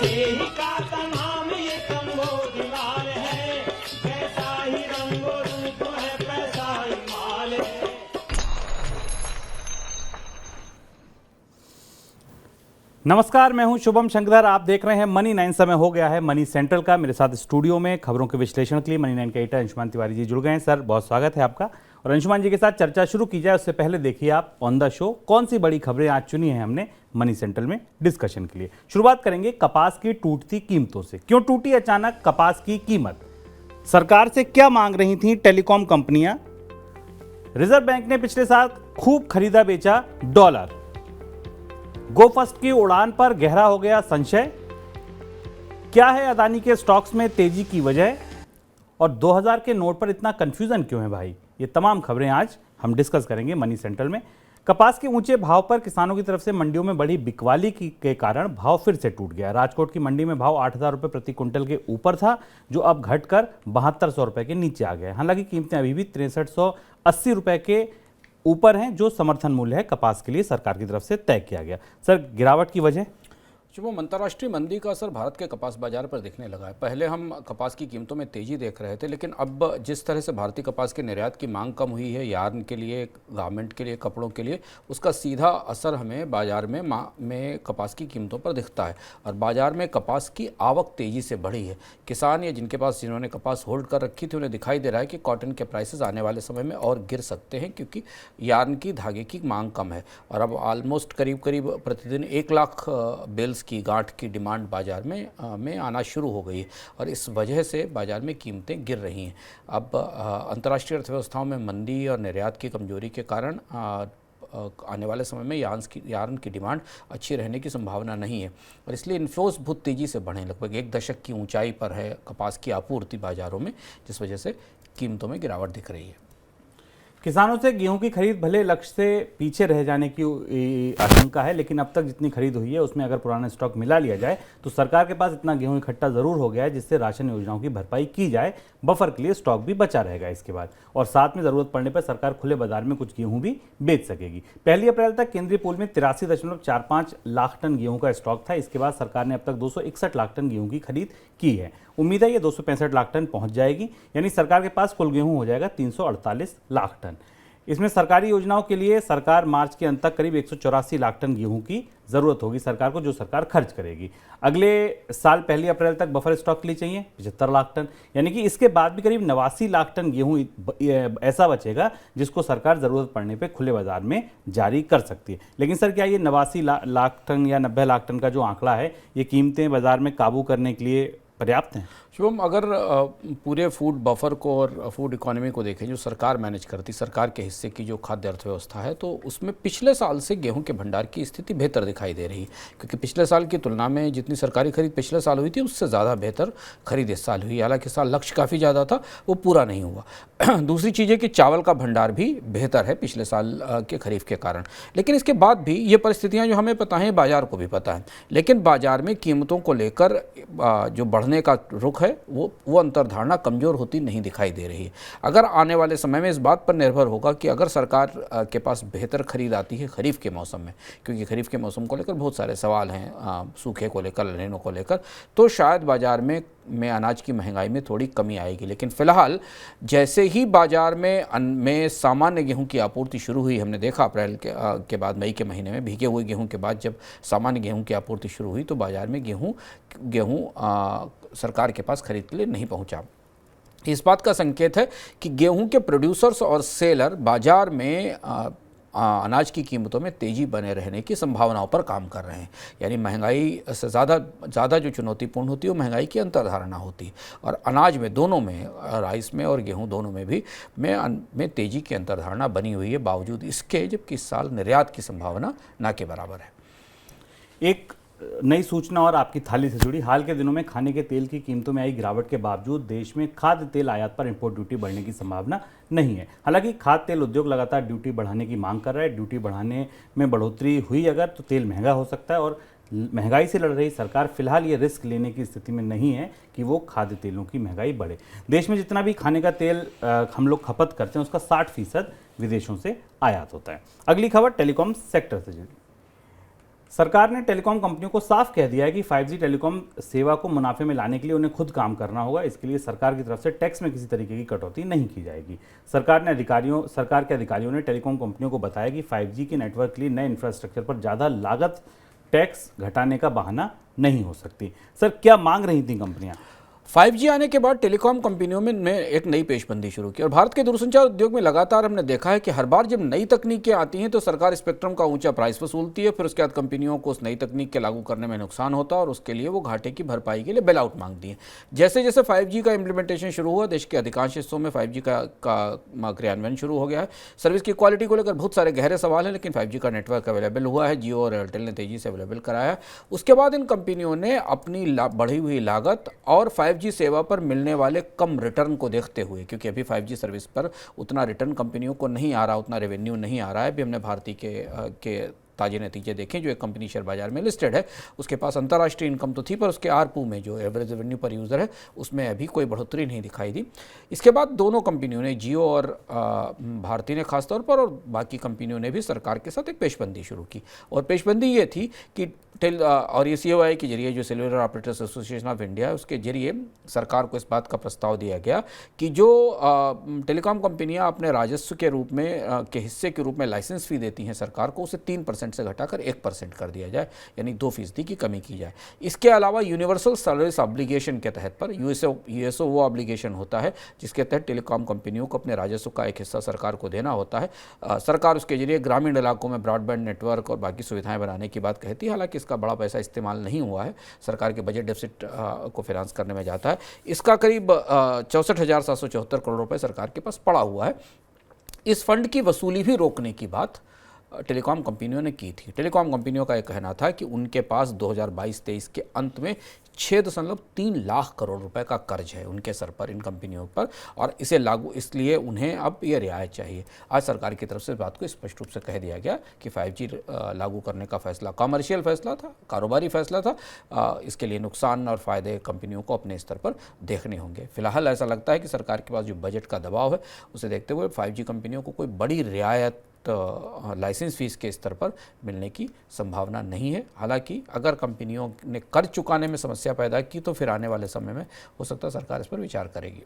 यही का नाम ये तंबो दीवार है, कैसा ही रंगो रूप है पैसा ही माल है। नमस्कार, मैं हूं शुभम शंकर। आप देख रहे हैं मनी 9। समय हो गया है मनी सेंट्रल का। मेरे साथ स्टूडियो में खबरों के विश्लेषण के लिए मनी 9 के एडिटर अंशुमान तिवारी जी जुड़ गए हैं। सर, बहुत स्वागत है आपका। और अंशुमान जी के साथ चर्चा शुरू की जाए उससे पहले देखिए आप ऑन द शो कौन सी बड़ी खबरें आज चुनी है हमने मनी सेंट्रल में डिस्कशन के लिए। शुरुआत करेंगे कपास की टूटती कीमतों से। क्यों टूटी अचानक कपास की कीमत? सरकार से क्या मांग रही थी टेलीकॉम कंपनियां? रिजर्व बैंक ने पिछले साल खूब खरीदा बेचा डॉलर। गो फर्स्ट की उड़ान पर गहरा हो गया संशय। क्या है अदानी के स्टॉक्स में तेजी की वजह? और 2000 के नोट पर इतना कंफ्यूजन क्यों है भाई? ये तमाम खबरें आज हम डिस्कस करेंगे मनी सेंट्रल में। कपास के ऊंचे भाव पर किसानों की तरफ से मंडियों में बड़ी बिकवाली के कारण भाव फिर से टूट गया। राजकोट की मंडी में भाव 8000 रुपये प्रति क्विंटल के ऊपर था, जो अब घटकर 7200 रुपये के नीचे आ गया। हालांकि कीमतें अभी भी 6380 रुपये के ऊपर हैं, जो समर्थन मूल्य है कपास के लिए सरकार की तरफ से तय किया गया। सर, गिरावट की वजह? शुभम, अंतर्राष्ट्रीय मंदी का असर भारत के कपास बाजार पर दिखने लगा है। पहले हम कपास की कीमतों में तेजी देख रहे थे, लेकिन अब जिस तरह से भारतीय कपास के निर्यात की मांग कम हुई है, यार्न के लिए, गारमेंट के लिए, कपड़ों के लिए, उसका सीधा असर हमें बाजार में कपास की कीमतों पर दिखता है। और बाजार में कपास की आवक तेजी से बढ़ी है। किसान या जिन्होंने कपास होल्ड कर रखी थी, उन्हें दिखाई दे रहा है कि कॉटन के प्राइसेस आने वाले समय में और गिर सकते हैं, क्योंकि यार्न की धागे की मांग कम है। और अब ऑलमोस्ट करीब प्रतिदिन 1 लाख बेल्स की गांठ की डिमांड बाजार में आना शुरू हो गई है। और इस वजह से बाजार में कीमतें गिर रही हैं। अब अंतर्राष्ट्रीय अर्थव्यवस्थाओं में मंदी और निर्यात की कमजोरी के कारण आने वाले समय में यार्न की डिमांड अच्छी रहने की संभावना नहीं है। और इसलिए इन्फ्लोस बहुत तेज़ी से बढ़े, लगभग 1 दशक की ऊंचाई पर है कपास की आपूर्ति बाजारों में, जिस वजह से कीमतों में गिरावट दिख रही है। किसानों से गेहूं की खरीद भले लक्ष्य से पीछे रह जाने की आशंका है, लेकिन अब तक जितनी खरीद हुई है उसमें अगर पुराना स्टॉक मिला लिया जाए तो सरकार के पास इतना गेहूं इकट्ठा जरूर हो गया है, जिससे राशन योजनाओं की भरपाई की जाए। बफर के लिए स्टॉक भी बचा रहेगा इसके बाद, और साथ में जरूरत पड़ने पर सरकार खुले बाजार में कुछ गेहूं भी बेच सकेगी। 1 अप्रैल तक केंद्रीय पूल में 83.45 लाख टन गेहूं का स्टॉक था। इसके बाद सरकार ने अब तक 261 लाख टन गेहूं की खरीद की है। उम्मीद है ये 265 लाख टन पहुंच जाएगी, यानी सरकार के पास कुल गेहूं हो जाएगा 348 लाख टन। इसमें सरकारी योजनाओं के लिए सरकार मार्च के अंत तक करीब 184 लाख टन गेहूं की जरूरत होगी सरकार को, जो सरकार खर्च करेगी। अगले साल 1 अप्रैल तक बफर स्टॉक के लिए चाहिए 75 लाख टन, यानी कि इसके बाद भी करीब 89 लाख टन गेहूं ऐसा बचेगा जिसको सरकार जरूरत पड़ने पे खुले बाजार में जारी कर सकती है। लेकिन सर, क्या ये 89 लाख टन या 90 लाख टन का जो आंकड़ा है, ये कीमतें बाजार में काबू करने के लिए पर्याप्त हैं? शुभम, अगर पूरे फूड बफर को और फूड इकोनॉमी को देखें, जो सरकार मैनेज करती, सरकार के हिस्से की जो खाद्य अर्थव्यवस्था है, तो उसमें पिछले साल से गेहूं के भंडार की स्थिति बेहतर दिखाई दे रही है। क्योंकि पिछले साल की तुलना में जितनी सरकारी खरीद पिछले साल हुई थी, उससे ज़्यादा बेहतर खरीद इस साल हुई। हालांकि इस साल लक्ष्य काफ़ी ज़्यादा था, वो पूरा नहीं हुआ। दूसरी चीज़ है कि चावल का भंडार भी बेहतर है पिछले साल के खरीफ के कारण। लेकिन इसके बाद भी ये परिस्थितियाँ जो हमें पता हैं, बाजार को भी पता है, लेकिन बाजार में कीमतों को लेकर जो बढ़ने का रुख है, वो अंतर्धारणा कमज़ोर होती नहीं दिखाई दे रही है। अगर आने वाले समय में इस बात पर निर्भर होगा कि अगर सरकार के पास बेहतर खरीद आती है खरीफ के मौसम में, क्योंकि खरीफ के मौसम को लेकर बहुत सारे सवाल हैं, सूखे को लेकर, लनिनो को लेकर, तो शायद बाजार में अनाज की महंगाई में थोड़ी कमी आएगी। लेकिन फिलहाल जैसे ही बाजार में सामान्य गेहूं की आपूर्ति शुरू हुई, हमने देखा अप्रैल के बाद, मई के महीने में भीगे हुए गेहूं के बाद जब सामान्य गेहूं की आपूर्ति शुरू हुई, तो बाजार में गेहूं सरकार के पास खरीद के लिए नहीं पहुंचा। इस बात का संकेत है कि गेहूं के प्रोड्यूसर्स और सेलर बाजार में अनाज की कीमतों में तेज़ी बने रहने की संभावनाओं पर काम कर रहे हैं। यानी महंगाई से ज़्यादा जो चुनौतीपूर्ण होती है वो महंगाई की अंतर्धारणा होती है। और अनाज में, दोनों में, राइस में और गेहूं दोनों में भी में तेज़ी की अंतर्धारणा बनी हुई है, बावजूद इसके जबकि इस साल निर्यात की संभावना ना के बराबर है। एक नई सूचना और आपकी थाली से जुड़ी। हाल के दिनों में खाने के तेल की कीमतों में आई गिरावट के बावजूद देश में खाद्य तेल आयात पर इंपोर्ट ड्यूटी बढ़ने की संभावना नहीं है। हालांकि खाद्य तेल उद्योग लगातार ड्यूटी बढ़ाने की मांग कर रहा है। ड्यूटी बढ़ाने में बढ़ोतरी हुई अगर तो तेल महंगा हो सकता है, और महंगाई से लड़ रही सरकार फिलहाल ये रिस्क लेने की स्थिति में नहीं है कि वो खाद्य तेलों की महंगाई बढ़े। देश में जितना भी खाने का तेल हम लोग खपत करते हैं, उसका 60% विदेशों से आयात होता है। अगली खबर टेलीकॉम सेक्टर से जुड़ी। सरकार ने टेलीकॉम कंपनियों को साफ कह दिया है कि 5G टेलीकॉम सेवा को मुनाफे में लाने के लिए उन्हें खुद काम करना होगा। इसके लिए सरकार की तरफ से टैक्स में किसी तरीके की कटौती नहीं की जाएगी। सरकार के अधिकारियों ने टेलीकॉम कंपनियों को बताया कि 5G के नेटवर्क के लिए नए इंफ्रास्ट्रक्चर पर ज़्यादा लागत टैक्स घटाने का बहाना नहीं हो सकती। सर, क्या मांग रही थी कंपनियां? 5G आने के बाद टेलीकॉम कंपनियों में एक नई पेशबंदी शुरू की और भारत के दूरसंचार उद्योग में लगातार हमने देखा है कि हर बार जब नई तकनीकें आती हैं तो सरकार स्पेक्ट्रम का ऊंचा प्राइस वसूलती है, फिर उसके बाद कंपनियों को उस नई तकनीक के लागू करने में नुकसान होता है और उसके लिए वो घाटे की भरपाई के लिए बेल आउट मांगती हैं। जैसे जैसे 5G का इंप्लीमेंटेशन शुरू हुआ, देश के अधिकांश हिस्सों में 5G का क्रियान्वयन शुरू हो गया है। सर्विस की क्वालिटी को लेकर बहुत सारे गहरे सवाल हैं, लेकिन 5G का नेटवर्क अवेलेबल हुआ है। जियो और एयरटेल ने तेजी से अवेलेबल कराया है। उसके बाद इन कंपनियों ने अपनी बढ़ी हुई लागत और 5G सेवा पर मिलने वाले कम रिटर्न को देखते हुए, क्योंकि अभी 5G सर्विस पर उतना रिटर्न कंपनियों को नहीं आ रहा, उतना रेवेन्यू नहीं आ रहा है। अभी हमने भारती के ताजे नतीजे देखें, जो एक कंपनी शेयर बाजार में लिस्टेड है, उसके पास अंतर्राष्ट्रीय इनकम तो थी पर उसके आरपू में जो एवरेज रेवेन्यू पर यूज़र है उसमें अभी कोई बढ़ोतरी नहीं दिखाई दी। इसके बाद दोनों कंपनियों ने, जियो और भारती ने खासतौर पर और बाकी कंपनियों ने भी सरकार के साथ एक पेशबंदी शुरू की और पेशबंदी ये थी कि और ये COI के जरिए, जो cellular operators association of India है, उसके जरिए सरकार को इस बात का प्रस्ताव दिया गया कि जो टेलीकॉम कंपनियां अपने राजस्व के रूप में के हिस्से के रूप में लाइसेंस फी देती हैं सरकार को, उसे 3% से घटाकर 1% कर दिया जाए, यानी 2% की कमी की जाए। इसके अलावा यूनिवर्सल सर्विस ऑब्लिगेशन के तहत पर USO वो ऑब्लिगेशन होता है जिसके तहत टेलीकॉम कंपनियों को अपने राजस्व का एक हिस्सा सरकार को देना होता है। सरकार उसके जरिए ग्रामीण इलाकों में ब्रॉडबैंड नेटवर्क और बाकी सुविधाएं बनाने की बात कहती है। हालांकि इसका बड़ा पैसा इस्तेमाल नहीं हुआ है, सरकार के बजट डेफिसिट को फाइनेंस करने में जाता है। इसका करीब 64,774 करोड़ रुपए सरकार के पास पड़ा हुआ है। इस फंड की वसूली भी रोकने की बात टेलीकॉम कंपनियों ने की थी। टेलीकॉम कंपनियों का एक कहना था कि उनके पास 2022-23 के अंत में 6.3 लाख करोड़ रुपए का कर्ज है उनके सर पर, इन कंपनियों पर, और इसे लागू, इसलिए उन्हें अब ये रियायत चाहिए। आज सरकार की तरफ से इस बात को स्पष्ट रूप से कह दिया गया कि 5G लागू करने का फैसला कमर्शियल फैसला था, कारोबारी फैसला था। इसके लिए नुकसान और फ़ायदे कंपनियों को अपने स्तर पर देखने होंगे। फिलहाल ऐसा लगता है कि सरकार के पास जो बजट का दबाव है उसे देखते हुए 5G कंपनियों को कोई बड़ी रियायत लाइसेंस फीस के स्तर पर मिलने की संभावना नहीं है। हालांकि अगर कंपनियों ने कर्ज चुकाने में समस्या पैदा की तो फिर आने वाले समय में हो सकता है सरकार इस पर विचार करेगी।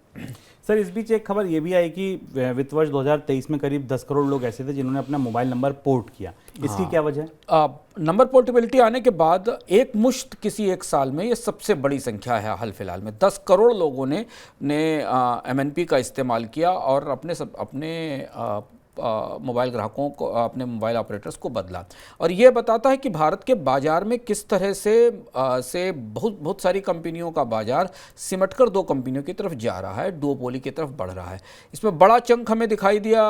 सर, इस बीच एक खबर ये भी आई कि वित्त वर्ष 2023 में करीब 10 करोड़ लोग ऐसे थे जिन्होंने अपना मोबाइल नंबर पोर्ट किया। इसकी क्या वजह है? नंबर पोर्टेबिलिटी आने के बाद एक मुश्त किसी एक साल में ये सबसे बड़ी संख्या है। हाल फिलहाल में 10 करोड़ लोगों ने MNP का इस्तेमाल किया और अपने मोबाइल ग्राहकों को, अपने मोबाइल ऑपरेटर्स को बदला। और ये बताता है कि भारत के बाजार में किस तरह से बहुत सारी कंपनियों का बाजार सिमटकर दो कंपनियों की तरफ जा रहा है, डुओपोली की तरफ बढ़ रहा है। इसमें बड़ा चंक हमें दिखाई दिया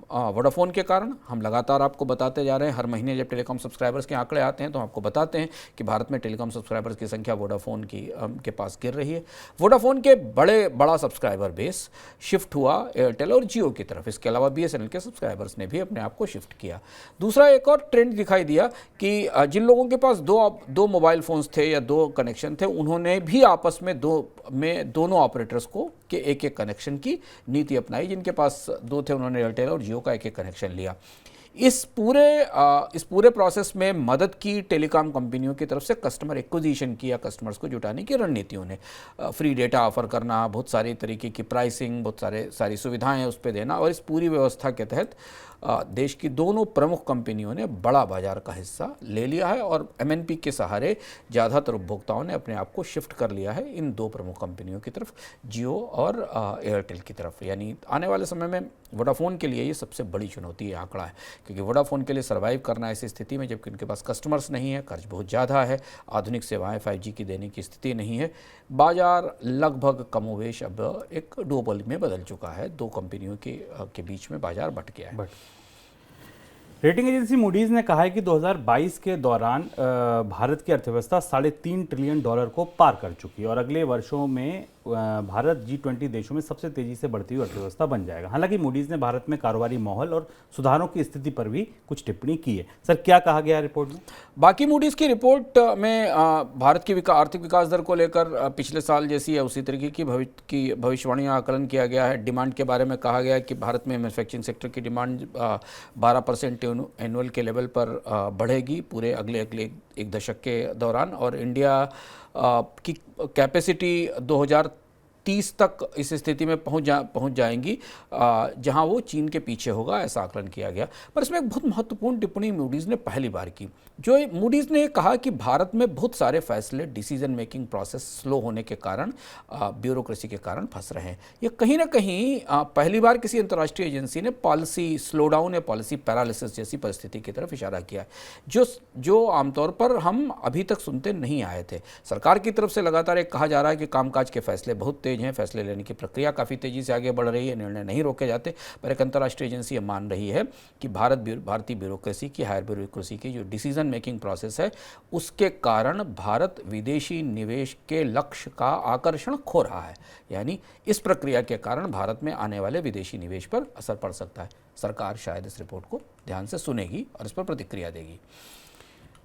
वोडाफोन के कारण। हम लगातार आपको बताते जा रहे हैं, हर महीने जब टेलीकॉम सब्सक्राइबर्स के आंकड़े आते हैं तो आपको बताते हैं कि भारत में टेलीकॉम सब्सक्राइबर्स की संख्या वोडाफोन के पास गिर रही है। वोडाफोन के बड़ा सब्सक्राइबर बेस शिफ्ट हुआ एयरटेल और जियो की तरफ। इसके अलावा BSNL के सब्सक्राइबर्स ने भी अपने आप को शिफ्ट किया। दूसरा एक और ट्रेंड दिखाई दिया कि जिन लोगों के पास दो मोबाइल फोन्स थे या दो कनेक्शन थे, उन्होंने भी आपस में दोनों ऑपरेटर्स को के एक कनेक्शन की नीति अपनाई। जिनके पास दो थे उन्होंने एयरटेल और जियो का एक कनेक्शन लिया। इस पूरे प्रोसेस में मदद की टेलीकॉम कंपनियों की तरफ से कस्टमर एक्विजिशन की या कस्टमर्स को जुटाने की रणनीतियों ने। फ्री डेटा ऑफर करना, बहुत सारी तरीके की प्राइसिंग, बहुत सारी सुविधाएं उस पर देना, और इस पूरी व्यवस्था के तहत देश की दोनों प्रमुख कंपनियों ने बड़ा बाजार का हिस्सा ले लिया है और MNP के सहारे ज़्यादातर उपभोक्ताओं ने अपने आप को शिफ्ट कर लिया है इन दो प्रमुख कंपनियों की तरफ, जियो और एयरटेल की तरफ। यानी आने वाले समय में वोडाफोन के लिए ये सबसे बड़ी चुनौती आंकड़ा है, क्योंकि वोडाफोन के लिए सर्वाइव करना ऐसी स्थिति में जबकि उनके पास कस्टमर्स नहीं है, कर्ज बहुत ज़्यादा है, आधुनिक सेवाएं 5G की देने की स्थिति नहीं है। बाजार लगभग कमोवेश अब एक डुओपोली में बदल चुका है। दो कंपनियों के बीच में बाजार बट गया है। रेटिंग एजेंसी मूडीज ने कहा है कि 2022 के दौरान भारत की अर्थव्यवस्था $3.5 ट्रिलियन को पार कर चुकी है और अगले वर्षों में भारत G20 देशों में सबसे तेजी से बढ़ती हुई अर्थव्यवस्था बन जाएगा। हालांकि मूडीज ने भारत में कारोबारी माहौल और सुधारों की स्थिति पर भी कुछ टिप्पणी की है। सर, क्या कहा गया रिपोर्ट में? बाकी मूडीज की रिपोर्ट में भारत की आर्थिक विकास दर को लेकर पिछले साल जैसी है उसी तरीके की भविष्यवाणी आकलन किया गया है। डिमांड के बारे में कहा गया है कि भारत में मैन्युफैक्चरिंग सेक्टर की डिमांड 12% एनुअल के लेवल पर बढ़ेगी पूरे अगले अगले एक दशक के दौरान, और इंडिया की कैपेसिटी 2030 तक इस स्थिति में पहुंच जाएंगी जहां वो चीन के पीछे होगा, ऐसा आकलन किया गया। पर इसमें एक बहुत महत्वपूर्ण टिप्पणी मूडीज़ ने पहली बार की। जो मूडीज़ ने कहा कि भारत में बहुत सारे फैसले डिसीजन मेकिंग प्रोसेस स्लो होने के कारण, ब्यूरोक्रेसी के कारण फंस रहे हैं। ये कहीं ना कहीं पहली बार किसी अंतर्राष्ट्रीय एजेंसी ने पॉलिसी स्लो डाउन या पॉलिसी पैरालिसिस जैसी परिस्थिति की तरफ इशारा किया है, जो आमतौर पर हम अभी तक सुनते नहीं आए थे। सरकार की तरफ से लगातार एक कहा जा रहा है कि कामकाज के फैसले बहुत तेज हैं, फैसले लेने की प्रक्रिया काफ़ी तेज़ी से आगे बढ़ रही है, निर्णय नहीं रोके जाते। पर एक अंतर्राष्ट्रीय एजेंसी ये मान रही है कि भारतीय ब्यूरोक्रेसी की, हायर ब्यूरोक्रेसी की जो डिसीजन मेकिंग प्रोसेस है, उसके कारण भारत विदेशी निवेश के लक्ष्य का आकर्षण खो रहा है। यानी इस प्रक्रिया के कारण भारत में आने वाले विदेशी निवेश पर असर पड़ सकता है। सरकार शायद इस रिपोर्ट को ध्यान से सुनेगी और इस पर प्रतिक्रिया देगी।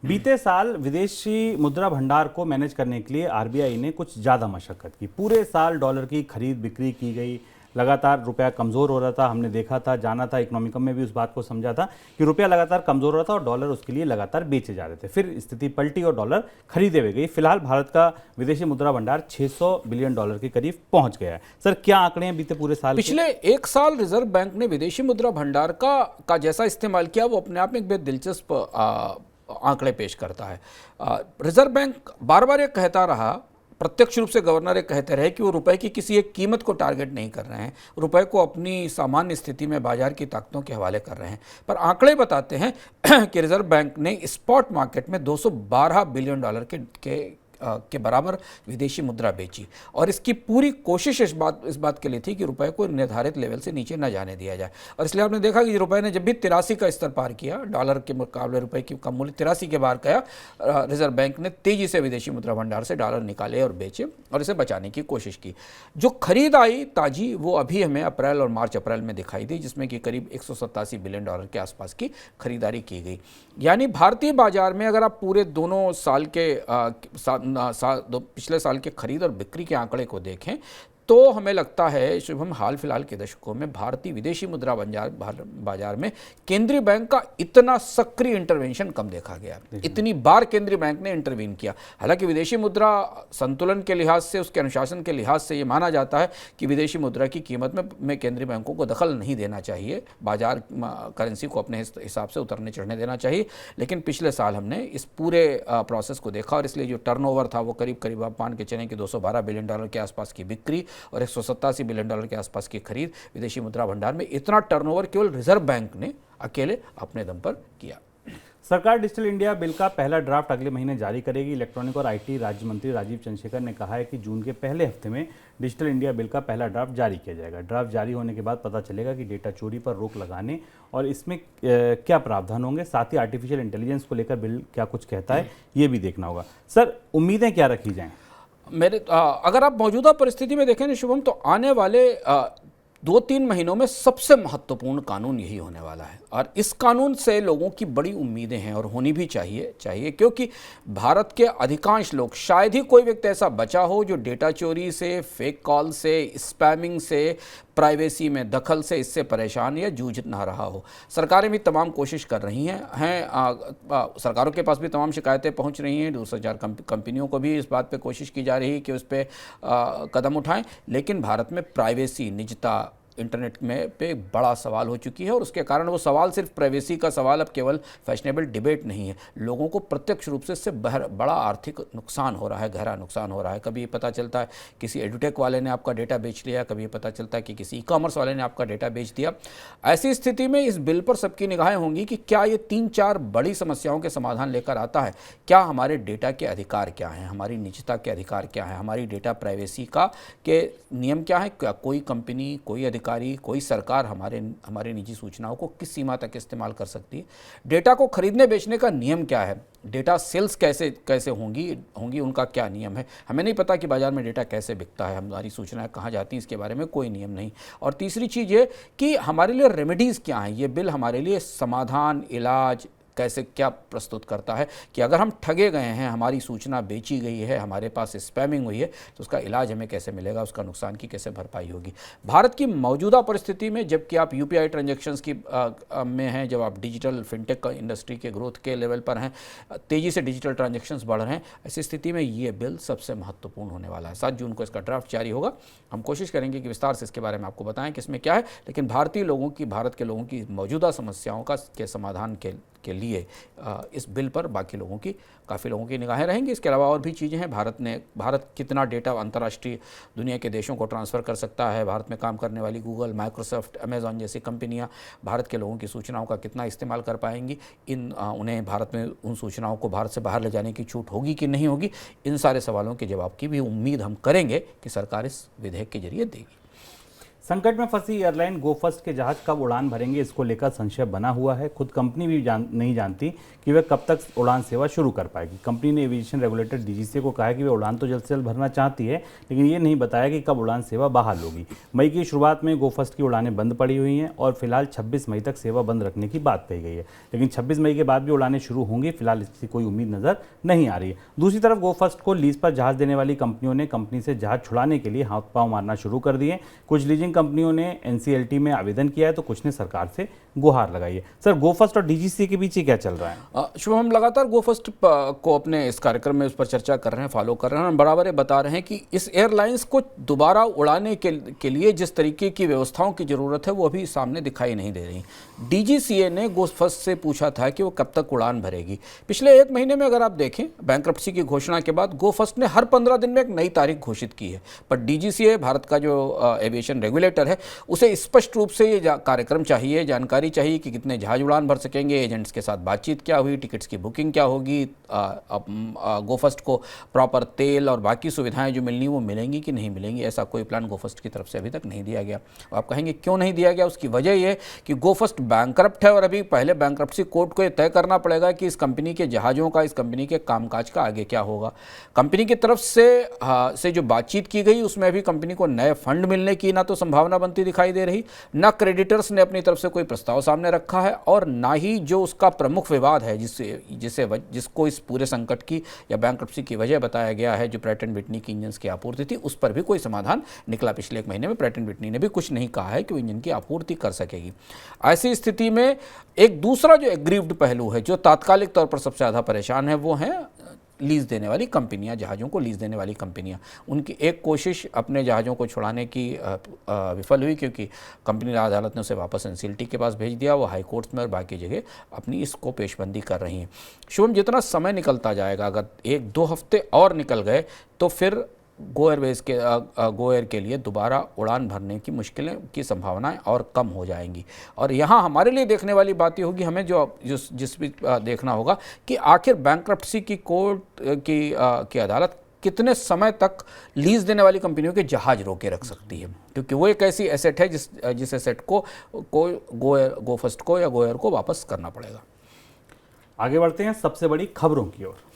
बीते साल विदेशी मुद्रा भंडार को मैनेज करने के लिए आरबीआई ने कुछ ज़्यादा मशक्कत की। पूरे साल डॉलर की खरीद बिक्री की गई, लगातार रुपया कमज़ोर हो रहा था। हमने देखा था, जाना था, इकोनॉमिकम में भी उस बात को समझा था कि रुपया लगातार कमज़ोर हो रहा था और डॉलर उसके लिए लगातार बेचे जा रहे थे। फिर स्थिति पलटी और डॉलर खरीदे हुए गई। फिलहाल भारत का विदेशी मुद्रा भंडार 600 बिलियन डॉलर के करीब पहुंच गया है। सर, क्या आंकड़े हैं बीते पूरे साल? पिछले एक साल रिजर्व बैंक ने विदेशी मुद्रा भंडार का जैसा इस्तेमाल किया, वो अपने आप में एक बेहद दिलचस्प आंकड़े पेश करता है। रिजर्व बैंक बार बार ये कहता रहा, प्रत्यक्ष रूप से गवर्नर ये कहते रहे कि वो रुपए की किसी एक कीमत को टारगेट नहीं कर रहे हैं, रुपए को अपनी सामान्य स्थिति में बाजार की ताकतों के हवाले कर रहे हैं। पर आंकड़े बताते हैं कि रिजर्व बैंक ने स्पॉट मार्केट में 212 बिलियन डॉलर के बराबर विदेशी मुद्रा बेची, और इसकी पूरी कोशिश इस बात के लिए थी कि रुपए को निर्धारित लेवल से नीचे न जाने दिया जाए। और इसलिए आपने देखा कि रुपए ने जब भी 83 का स्तर पार किया, डॉलर के मुकाबले रुपए की कम मूल्य 83 के बार गया, रिजर्व बैंक ने तेजी से विदेशी मुद्रा भंडार से डॉलर निकाले और बेचे और इसे बचाने की कोशिश की। जो खरीद आई ताजी, वो अभी हमें अप्रैल और मार्च अप्रैल में दिखाई दी, जिसमें कि करीब 187 बिलियन डॉलर के आसपास की खरीदारी की गई। यानी भारतीय बाजार में अगर आप पूरे दोनों साल के पिछले साल के खरीद और बिक्री के आंकड़े को देखें, तो हमें लगता है शुभम, हाल फिलहाल के दशकों में भारतीय विदेशी मुद्रा बाजार में केंद्रीय बैंक का इतना सक्रिय इंटरवेंशन कम देखा गया। इतनी बार केंद्रीय बैंक ने इंटरवीन किया। हालांकि विदेशी मुद्रा संतुलन के लिहाज से, उसके अनुशासन के लिहाज से ये माना जाता है कि विदेशी मुद्रा की कीमत में केंद्रीय बैंकों को दखल नहीं देना चाहिए, बाजार करेंसी को अपने हिसाब से उतरने चढ़ने देना चाहिए। लेकिन पिछले साल हमने इस पूरे प्रोसेस को देखा, और इसलिए जो टर्नओवर था वो करीब आप मान के चलें कि 212 बिलियन डॉलर के आसपास की बिक्री और 187 बिलियन डॉलर के आसपास की खरीद विदेशी मुद्रा भंडार में, इतना टर्नओवर केवल रिजर्व बैंक ने अकेले अपने दम पर किया। सरकार डिजिटल इंडिया बिल का पहला ड्राफ्ट अगले महीने जारी करेगी। इलेक्ट्रॉनिक और आईटी राज्य मंत्री राजीव चंद्रशेखर ने कहा है कि जून के पहले हफ्ते में डिजिटल इंडिया बिल का पहला ड्राफ्ट जारी किया जाएगा। ड्राफ्ट जारी होने के बाद पता चलेगा कि डेटा चोरी पर रोक लगाने और इसमें क्या प्रावधान होंगे। साथ ही आर्टिफिशियल इंटेलिजेंस को लेकर बिल क्या कुछ कहता है, ये भी देखना होगा। सर, उम्मीदें क्या रखी जाएँ? अगर आप मौजूदा परिस्थिति में देखें शुभम, तो आने वाले 2-3 महीनों में सबसे महत्वपूर्ण कानून यही होने वाला है, और इस कानून से लोगों की बड़ी उम्मीदें हैं और होनी भी चाहिए, क्योंकि भारत के अधिकांश लोग, शायद ही कोई व्यक्ति ऐसा बचा हो जो डेटा चोरी से, फेक कॉल से, स्पैमिंग से, प्राइवेसी में दखल से इससे परेशान या जूझ ना रहा हो। सरकारें भी तमाम कोशिश कर रही हैं, सरकारों के पास भी तमाम शिकायतें पहुंच रही हैं, 2,000 कंपनियों को भी इस बात पे कोशिश की जा रही है कि उस पर कदम उठाएं। लेकिन भारत में प्राइवेसी, निजता इंटरनेट में पे बड़ा सवाल हो चुकी है, और उसके कारण वो सवाल सिर्फ प्राइवेसी का सवाल अब केवल फैशनेबल डिबेट नहीं है, लोगों को प्रत्यक्ष रूप से इससे बड़ा आर्थिक नुकसान हो रहा है, गहरा नुकसान हो रहा है। कभी पता चलता है किसी एडुटेक वाले ने आपका डेटा बेच लिया, कभी पता चलता है कि किसी ई कॉमर्स वाले ने आपका डेटा बेच दिया। ऐसी स्थिति में इस बिल पर सबकी निगाहें होंगी कि क्या ये 3-4 बड़ी समस्याओं के समाधान लेकर आता है। क्या हमारे डेटा के अधिकार क्या हैं, हमारी निजता के अधिकार क्या हैं, हमारी डेटा प्राइवेसी के नियम क्या है, क्या कोई कंपनी, कोई अधिकारी, कोई सरकार हमारे निजी सूचनाओं को किस सीमा तक इस्तेमाल कर सकती है, डेटा को खरीदने बेचने का नियम क्या है, डेटा सेल्स कैसे होंगी उनका क्या नियम है। हमें नहीं पता कि बाजार में डेटा कैसे बिकता है, हमारी सूचनाएं कहाँ जाती हैं, इसके बारे में कोई नियम नहीं। और तीसरी चीज़ ये कि हमारे लिए रेमेडीज़ क्या हैं। ये बिल हमारे लिए समाधान, इलाज, कैसे क्या प्रस्तुत करता है कि अगर हम ठगे गए हैं, हमारी सूचना बेची गई है, हमारे पास स्पैमिंग हुई है, तो उसका इलाज हमें कैसे मिलेगा, उसका नुकसान की कैसे भरपाई होगी। भारत की मौजूदा परिस्थिति में जबकि आप यूपीआई ट्रांजैक्शंस की में हैं, जब आप डिजिटल फिनटेक इंडस्ट्री के ग्रोथ के लेवल पर हैं, तेज़ी से डिजिटल ट्रांजैक्शंस बढ़ रहे हैं, ऐसी स्थिति में ये बिल सबसे महत्वपूर्ण होने वाला है। 7 जून को इसका ड्राफ्ट जारी होगा। हम कोशिश करेंगे कि विस्तार से इसके बारे में आपको बताएं कि इसमें क्या है, लेकिन भारत के लोगों की मौजूदा समस्याओं के समाधान के लिए इस बिल पर बाकी लोगों की, काफ़ी लोगों की निगाहें रहेंगी। इसके अलावा और भी चीज़ें हैं। भारत कितना डेटा अंतर्राष्ट्रीय दुनिया के देशों को ट्रांसफ़र कर सकता है, भारत में काम करने वाली गूगल, माइक्रोसॉफ्ट, अमेज़ॉन जैसी कंपनियां भारत के लोगों की सूचनाओं का कितना इस्तेमाल कर पाएंगी, उन्हें भारत में उन सूचनाओं को भारत से बाहर ले जाने की छूट होगी कि नहीं होगी, इन सारे सवालों के जवाब की भी उम्मीद हम करेंगे कि सरकार इस विधेयक के जरिए देगी। संकट में फंसी एयरलाइन गो फर्स्ट के जहाज कब उड़ान भरेंगे, इसको लेकर संशय बना हुआ है। खुद कंपनी भी नहीं जानती कि वह कब तक उड़ान सेवा शुरू कर पाएगी। कंपनी ने एविएशन रेगुलेटर डीजीसीए को कहा है कि वह उड़ान तो जल्द से जल्द भरना चाहती है, लेकिन ये नहीं बताया कि कब उड़ान सेवा बहाल होगी। मई की शुरुआत में गो फर्स्ट की उड़ानें बंद पड़ी हुई हैं और फिलहाल 26 मई तक सेवा बंद रखने की बात कही गई है, लेकिन 26 मई के बाद भी उड़ानें शुरू होंगी, फिलहाल इसकी कोई उम्मीद नजर नहीं आ रही है। दूसरी तरफ गो फर्स्ट को लीज पर जहाज देने वाली कंपनियों ने कंपनी से जहाज छुड़ाने के लिए हाथ पांव मारना शुरू कर दिए। कुछ लीजिंग कंपनियों ने एनसीएलटी में आवेदन किया है तो कुछ ने सरकार से गुहार लगाई है। सर, गो फर्स्ट और डीजीसी के बीच क्या चल रहा है? शुभम, हम लगातार गो फर्स्ट को अपने इस कार्यक्रम में उस पर चर्चा कर रहे हैं, फॉलो कर रहे हैं। हम बराबर ये बता रहे हैं कि इस एयरलाइंस को दोबारा उड़ाने के लिए जिस तरीके की व्यवस्थाओं की ज़रूरत है वो अभी सामने दिखाई नहीं दे रही। डीजीसीए ने गो फर्स्ट से पूछा था कि वो कब तक उड़ान भरेगी। पिछले 1 महीने में अगर आप देखें, बैंक्रप्सी की घोषणा के बाद गो फर्स्ट ने हर 15 दिन में एक नई तारीख घोषित की है, पर डीजीसीए, भारत का जो एविएशन रेगुलेटर है, उसे स्पष्ट रूप से ये कार्यक्रम चाहिए, जानकारी चाहिए कि कितने जहाज उड़ान भर सकेंगे, एजेंट्स के साथ बातचीत क्या हुई, टिकट्स की बुकिंग क्या होगी, गो फर्स्ट को प्रॉपर तेल और बाकी सुविधाएं जो मिलनी वो मिलेंगी कि नहीं मिलेंगी। ऐसा कोई प्लान गो फर्स्ट की तरफ से अभी तक नहीं दिया गया। आप कहेंगे क्यों नहीं दिया गया? उसकी वजह यह कि गो फर्स्ट बैंकरप्ट है और अभी पहले बैंकरप्सी कोर्ट को यह तय करना पड़ेगा कि इस कंपनी के जहाज़ों का, इस कंपनी के कामकाज का आगे क्या होगा। कंपनी की तरफ से जो बातचीत की गई उसमें अभी कंपनी को नए फंड मिलने की ना तो संभावना बनती दिखाई दे रही, ना क्रेडिटर्स ने अपनी तरफ से कोई प्रस्ताव सामने रखा है, और ना ही जो उसका प्रमुख विवाद है जिसको इस पूरे संकट की या बैंक्रप्सी की वजह बताया गया है, जो प्रैट एंड विटनी की इंजन की आपूर्ति थी, उस पर भी कोई समाधान निकला। पिछले 1 महीने में प्रैट एंड विटनी ने भी कुछ नहीं कहा है कि वो इंजन की आपूर्ति कर सकेगी। ऐसी स्थिति में एक दूसरा जो एग्रीव्ड पहलू है, जो तात्कालिक तौर पर सबसे ज़्यादा परेशान है, वो है लीज़ देने वाली कंपनियां, जहाज़ों को लीज़ देने वाली कंपनियां। उनकी एक कोशिश अपने जहाज़ों को छुड़ाने की विफल हुई, क्योंकि कंपनी अदालत ने उसे वापस एनसीएलटी के पास भेज दिया। वो हाई कोर्ट्स में और बाकी जगह अपनी इसको पेशबंदी कर रही हैं। शुभम, जितना समय निकलता जाएगा, अगर 1-2 हफ्ते और निकल गए तो फिर गो एयर के लिए दोबारा उड़ान भरने की मुश्किलें की संभावनाएं और कम हो जाएंगी। और यहाँ हमारे लिए देखने वाली बात ये होगी, हमें जिस भी देखना होगा कि आखिर बैंक्रप्सी की कोर्ट की अदालत कितने समय तक लीज देने वाली कंपनियों के जहाज रोके रख सकती है, क्योंकि वो एक ऐसी एसेट है जिस एसेट को गो फर्स्ट को या गो एयर को वापस करना पड़ेगा। आगे बढ़ते हैं सबसे बड़ी खबरों की ओर।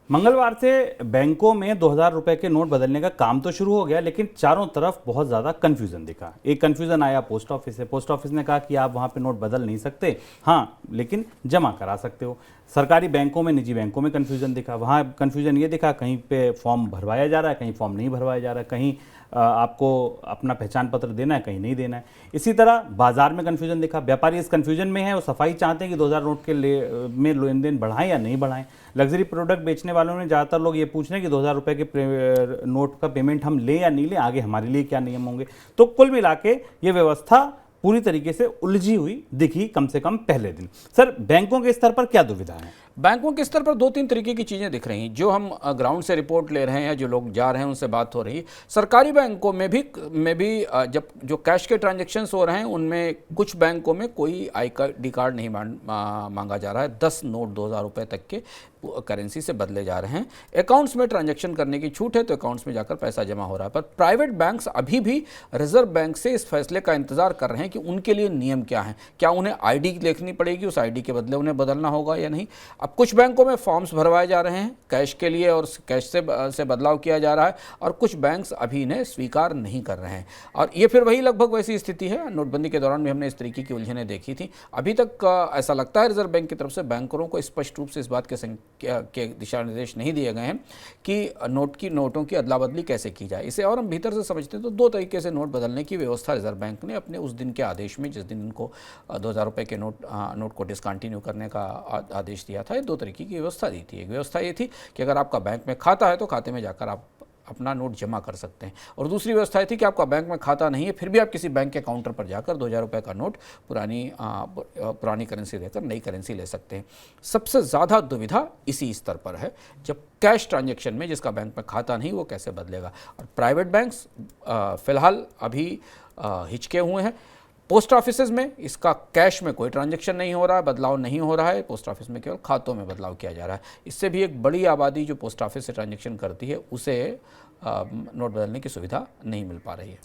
मंगलवार से बैंकों में 2000 रुपए के नोट बदलने का काम तो शुरू हो गया, लेकिन चारों तरफ बहुत ज़्यादा कन्फ्यूज़न दिखा। एक कन्फ्यूज़न आया पोस्ट ऑफिस से। पोस्ट ऑफिस ने कहा कि आप वहाँ पे नोट बदल नहीं सकते, हाँ लेकिन जमा करा सकते हो। सरकारी बैंकों में, निजी बैंकों में कन्फ्यूज़न दिखा। वहाँ कन्फ्यूज़न ये दिखा, कहीं पे फॉर्म भरवाया जा रहा है, कहीं फॉर्म नहीं भरवाया जा रहा है, कहीं आपको अपना पहचान पत्र देना है, कहीं नहीं देना है। इसी तरह बाजार में कन्फ्यूजन दिखा। व्यापारी इस कन्फ्यूजन में है, वो सफाई चाहते हैं कि 2000 नोट के में लेन देन बढ़ाएं या नहीं बढ़ाएं। लग्जरी प्रोडक्ट बेचने वालों ने ज़्यादातर लोग ये पूछ रहे हैं कि 2000 रुपये के नोट का पेमेंट हम लें या नहीं लें, आगे हमारे लिए क्या नियम होंगे। तो कुल मिला के ये व्यवस्था पूरी तरीके से उलझी हुई दिखी, कम से कम पहले दिन। सर, बैंकों के स्तर पर क्या दुविधा है? बैंकों के स्तर पर 2-3 तरीके की चीज़ें दिख रही हैं। जो हम ग्राउंड से रिपोर्ट ले रहे हैं या जो लोग जा रहे हैं उनसे बात हो रही है, सरकारी बैंकों में भी जब जो कैश के ट्रांजैक्शंस हो रहे हैं उनमें कुछ बैंकों में कोई ID कार्ड नहीं मांगा जा रहा है। 10 नोट 2000 रुपये तक के करेंसी से बदले जा रहे हैं। अकाउंट्स में ट्रांजैक्शन करने की छूट है, तो अकाउंट्स में जाकर पैसा जमा हो रहा है। पर प्राइवेट बैंक्स अभी भी रिजर्व बैंक से इस फैसले का इंतजार कर रहे हैं कि उनके लिए नियम क्या हैं। क्या उन्हें ID देखनी पड़ेगी, उस ID के बदले उन्हें बदलना होगा या नहीं। अब अब कुछ बैंकों में फॉर्म्स भरवाए जा रहे हैं कैश के लिए और कैश से बदलाव किया जा रहा है, और कुछ बैंक्स अभी इन्हें स्वीकार नहीं कर रहे हैं। और ये फिर वही लगभग वैसी स्थिति है, नोटबंदी के दौरान भी हमने इस तरीके की उलझनें देखी थी। अभी तक ऐसा लगता है रिजर्व बैंक की तरफ से बैंकरों को स्पष्ट रूप से इस बात के दिशा निर्देश नहीं दिए गए हैं कि नोटों की अदला बदली कैसे की जाए। इसे और हम भीतर से समझते हैं तो दो तरीके से नोट बदलने की व्यवस्था रिजर्व बैंक ने अपने उस दिन के आदेश में, जिस दिन इनको 2000 रुपये के नोट को डिसकंटिन्यू करने का आदेश दिया था, दो तरीके की व्यवस्था दी थी। एक व्यवस्था ये थी कि अगर आपका बैंक में खाता है तो खाते में जाकर आप अपना नोट जमा कर सकते हैं, और दूसरी व्यवस्था थी कि आपका बैंक में खाता नहीं है फिर भी आप किसी बैंक के काउंटर पर जाकर 2000 रुपये का नोट पुरानी करेंसी देकर नई करेंसी ले सकते हैं। सबसे ज़्यादा दुविधा इसी स्तर पर है, जब कैश ट्रांजैक्शन में जिसका बैंक में खाता नहीं वो कैसे बदलेगा। और प्राइवेट बैंक्स फ़िलहाल अभी हिचके हुए हैं। पोस्ट ऑफिसेज में इसका कैश में कोई ट्रांजैक्शन नहीं हो रहा है, बदलाव नहीं हो रहा है, पोस्ट ऑफिस में केवल खातों में बदलाव किया जा रहा है। इससे भी एक बड़ी आबादी जो पोस्ट ऑफिस से ट्रांजैक्शन करती है उसे नोट बदलने की सुविधा नहीं मिल पा रही है।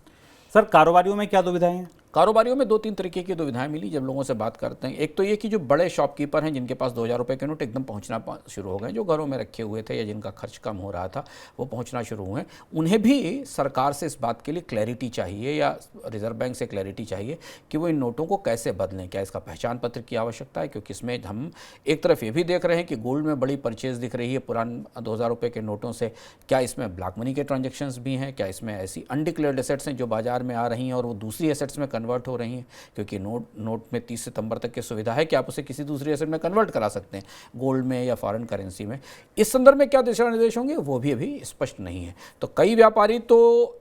सर, कारोबारियों में क्या दुविधाएं हैं? कारोबारियों में 2-3 तरीके की दुविधाएं मिली जब लोगों से बात करते हैं। एक तो ये कि जो बड़े शॉपकीपर हैं जिनके पास 2000 रुपये के नोट एकदम पहुंचना शुरू हो गए, जो घरों में रखे हुए थे या जिनका खर्च कम हो रहा था वो पहुंचना शुरू हुए, उन्हें भी सरकार से इस बात के लिए क्लैरिटी चाहिए या रिजर्व बैंक से क्लैरिटी चाहिए कि वो इन नोटों को कैसे बदलें। क्या इसका पहचान पत्र की आवश्यकता है, क्योंकि इसमें हम एक तरफ ये भी देख रहे हैं कि गोल्ड में बड़ी परचेज दिख रही है पुराने 2000 रुपये के नोटों से। क्या इसमें ब्लैक मनी के ट्रांजेक्शन्स भी हैं? क्या इसमें ऐसी अनडिक्लेयर्ड एसेट्स हैं जो बाजार में आ रही हैं और वो दूसरी एसेट्स में कन्वर्ट हो रही हैं? क्योंकि नोट में 30 सितंबर तक की सुविधा है कि आप उसे किसी दूसरी एसेट में कन्वर्ट करा सकते हैं, गोल्ड में या फॉरेन करेंसी में। इस संदर्भ में क्या दिशा निर्देश होंगे वो भी अभी स्पष्ट नहीं है। तो कई व्यापारी तो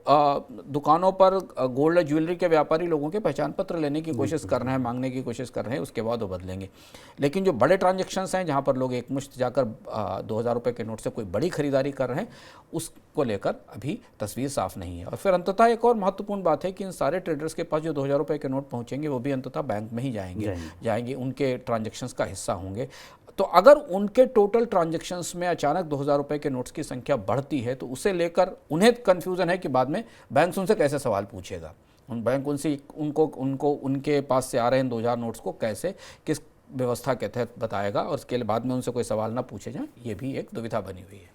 दुकानों पर गोल्ड और ज्वेलरी के व्यापारी लोगों के पहचान पत्र लेने की कोशिश कर रहे हैं, मांगने की कोशिश कर रहे हैं, उसके बाद वो बदलेंगे। लेकिन जो बड़े ट्रांजेक्शन्स हैं जहाँ पर लोग एकमुश्त जाकर 2000 रुपये के नोट से कोई बड़ी खरीदारी कर रहे हैं, उसको लेकर अभी तस्वीर साफ नहीं है। और फिर अंततः एक और महत्वपूर्ण बात है कि इन सारे ट्रेडर्स के पास जो 2000 रुपये के नोट पहुँचेंगे वो भी अंततः बैंक में ही जाएंगे, उनके ट्रांजैक्शंस का हिस्सा होंगे। तो अगर उनके टोटल ट्रांजैक्शंस में अचानक 2000 रुपये के नोट्स की संख्या बढ़ती है तो उसे लेकर उन्हें कन्फ्यूज़न है कि बाद में बैंक उनसे कैसे सवाल पूछेगा। बैंक उनको उनके पास से आ रहे हैं 2000 नोट्स को कैसे, किस व्यवस्था के तहत बताएगा, और उसके लिए बाद में उनसे कोई सवाल ना पूछे जाए, ये भी एक दुविधा बनी हुई है।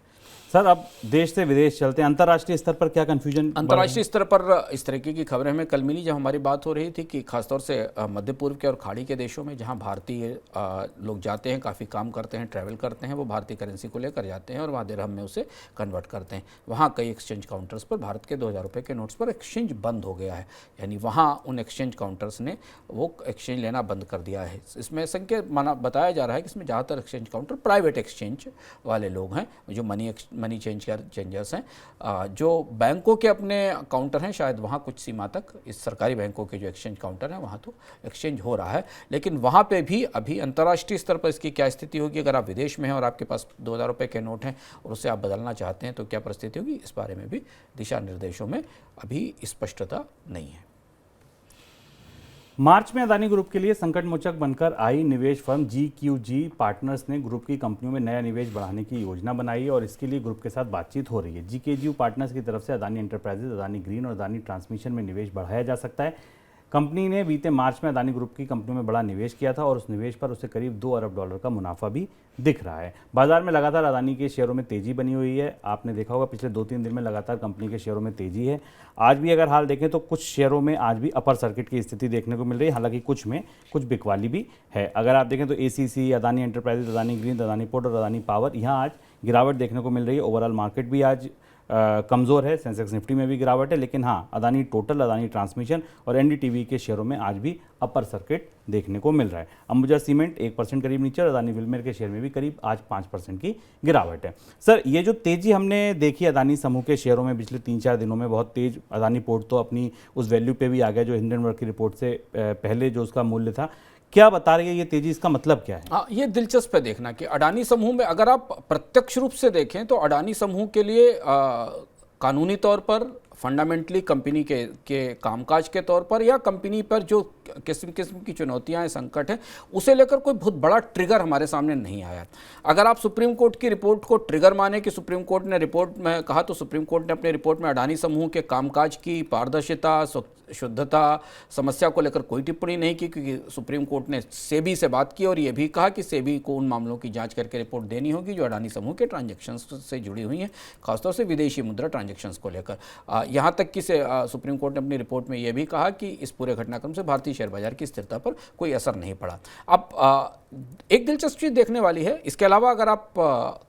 सर, अब देश से विदेश चलते हैं, अंतर्राष्ट्रीय स्तर पर क्या कन्फ्यूजन? अंतर्राष्ट्रीय स्तर पर इस तरीके की खबरें हमें कल मिली जब हमारी बात हो रही थी कि खासतौर से मध्य पूर्व के और खाड़ी के देशों में जहां भारतीय लोग जाते हैं, काफ़ी काम करते हैं, ट्रैवल करते हैं, वो भारतीय करेंसी को लेकर जाते हैं और वहाँ दिरहम में उसे कन्वर्ट करते हैं। वहाँ कई एक्सचेंज काउंटर्स पर भारत के 2000 रुपये के नोट्स पर एक्सचेंज बंद हो गया है, यानी वहाँ उन एक्सचेंज काउंटर्स ने वो एक्सचेंज लेना बंद कर दिया है। इसमें संकेत बताया जा रहा है कि इसमें ज़्यादातर एक्सचेंज काउंटर प्राइवेट एक्सचेंज वाले लोग हैं, जो मनी चेंजर्स हैं, जो बैंकों के अपने काउंटर हैं, शायद वहाँ कुछ सीमा तक इस सरकारी बैंकों के जो एक्सचेंज काउंटर हैं वहाँ तो एक्सचेंज हो रहा है, लेकिन वहाँ पे भी अभी अंतर्राष्ट्रीय स्तर पर इसकी क्या स्थिति होगी। अगर आप विदेश में हैं और आपके पास 2000 रुपये के नोट हैं और उसे आप बदलना चाहते हैं तो क्या परिस्थिति होगी, इस बारे में भी दिशा निर्देशों में अभी स्पष्टता नहीं है। मार्च में अदानी ग्रुप के लिए संकट मोचक बनकर आई निवेश फर्म GQG पार्टनर्स ने ग्रुप की कंपनियों में नया निवेश बढ़ाने की योजना बनाई है और इसके लिए ग्रुप के साथ बातचीत हो रही है। GQG पार्टनर्स की तरफ से अदानी एंटरप्राइजेज, अदानी ग्रीन और अदानी ट्रांसमिशन में निवेश बढ़ाया जा सकता है। कंपनी ने बीते मार्च में अदानी ग्रुप की कंपनियों में बड़ा निवेश किया था और उस निवेश पर उसे करीब $2 अरब का मुनाफा भी दिख रहा है। बाजार में लगातार अदानी के शेयरों में तेजी बनी हुई है। आपने देखा होगा पिछले 2-3 दिन में लगातार कंपनी के शेयरों में तेजी है। आज भी अगर हाल देखें तो कुछ शेयरों में आज भी अपर सर्किट की स्थिति देखने को मिल रही है, हालांकि कुछ में कुछ बिकवाली भी है। अगर आप देखें तो ACC, Adani enterprises, Adani green, Adani port और अदानी पावर, यहाँ आज गिरावट देखने को मिल रही है। ओवरऑल मार्केट भी आज कमज़ोर है, सेंसेक्स निफ्टी में भी गिरावट है, लेकिन हाँ अदानी टोटल, अदानी ट्रांसमिशन और NDTV के शेयरों में आज भी अपर सर्किट देखने को मिल रहा है। अंबुजा सीमेंट 1% करीब नीचे और अदानी विल्मेर के शेयर में भी करीब आज 5% की गिरावट है। सर, ये जो तेज़ी हमने देखी अदानी समूह के शेयरों में पिछले 3-4 दिनों में, बहुत तेज, अदानी पोर्ट तो अपनी उस वैल्यू पे भी आ गया जो हिंडनबर्ग की रिपोर्ट से पहले जो उसका मूल्य था, क्या बता रही है ये तेजी, इसका मतलब क्या है? हाँ, ये दिलचस्प है देखना कि अडानी समूह में अगर आप प्रत्यक्ष रूप से देखें तो अडानी समूह के लिए कानूनी तौर पर फंडामेंटली कंपनी के कामकाज के तौर पर या कंपनी पर जो किस्म किस्म की चुनौतियां हैं, संकट है, उसे लेकर कोई बहुत बड़ा ट्रिगर हमारे सामने नहीं आया। अगर आप सुप्रीम कोर्ट की रिपोर्ट को ट्रिगर माने कि सुप्रीम कोर्ट ने रिपोर्ट में कहा, तो सुप्रीम कोर्ट ने अपनी रिपोर्ट में अडानी समूह के कामकाज की पारदर्शिता, शुद्धता, समस्या को लेकर कोई टिप्पणी नहीं की, क्योंकि सुप्रीम कोर्ट ने सेबी से बात की और ये भी कहा कि सेबी को उन मामलों की जांच करके रिपोर्ट देनी होगी जो अडानी समूह के ट्रांजैक्शंस से जुड़ी हुई हैं, खासतौर से विदेशी मुद्रा ट्रांजैक्शंस को लेकर। यहाँ तक कि सुप्रीम कोर्ट ने अपनी रिपोर्ट में यह भी कहा कि इस पूरे घटनाक्रम से भारतीय शेयर बाजार की स्थिरता पर कोई असर नहीं पड़ा। अब एक दिलचस्प चीज़ देखने वाली है, इसके अलावा अगर आप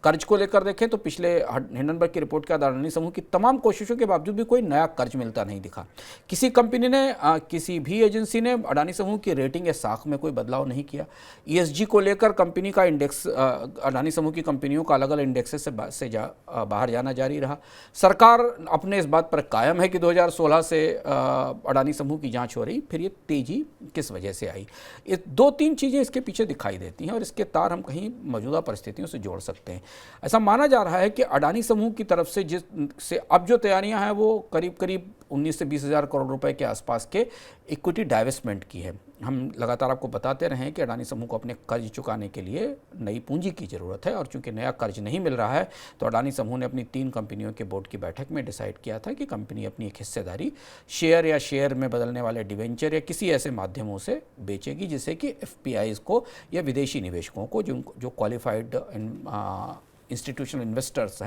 कर्ज को लेकर देखें तो पिछले हिंडनबर्ग की रिपोर्ट के बाद अडानी समूह की तमाम कोशिशों के बावजूद भी कोई नया कर्ज मिलता नहीं दिखा। किसी कंपनी ने, किसी भी एजेंसी ने अडानी समूह की रेटिंग या साख में कोई बदलाव नहीं किया। ESG को लेकर कंपनी का इंडेक्स, अडानी समूह की कंपनियों का अलग अलग इंडेक्सेस से बाहर जाना जारी रहा। सरकार अपने इस बात पर कायम है कि 2016 से अडानी समूह की जांच हो रही, फिर ये तेजी किस वजह से आई? ये 2-3 चीज़ें इसके पीछे दिखाई देती हैं और इसके तार हम कहीं मौजूदा परिस्थितियों से जोड़ सकते हैं। ऐसा माना जा रहा है कि अडानी समूह की तरफ से अब जो तैयारियां हैं वो करीब करीब 19 से 20 हज़ार करोड़ रुपए के आसपास के इक्विटी डाइवेस्टमेंट की है। हम लगातार आपको बताते रहे हैं कि अडानी समूह को अपने कर्ज चुकाने के लिए नई पूंजी की ज़रूरत है, और चूंकि नया कर्ज नहीं मिल रहा है तो अडानी समूह ने अपनी 3 कंपनियों के बोर्ड की बैठक में डिसाइड किया था कि कंपनी अपनी एक हिस्सेदारी शेयर या शेयर में बदलने वाले डिवेंचर या किसी ऐसे माध्यमों से बेचेगी जिससे कि FPIs को या विदेशी निवेशकों को, जो क्वालिफाइड इंस्टीट्यूशनल इन्वेस्टर्स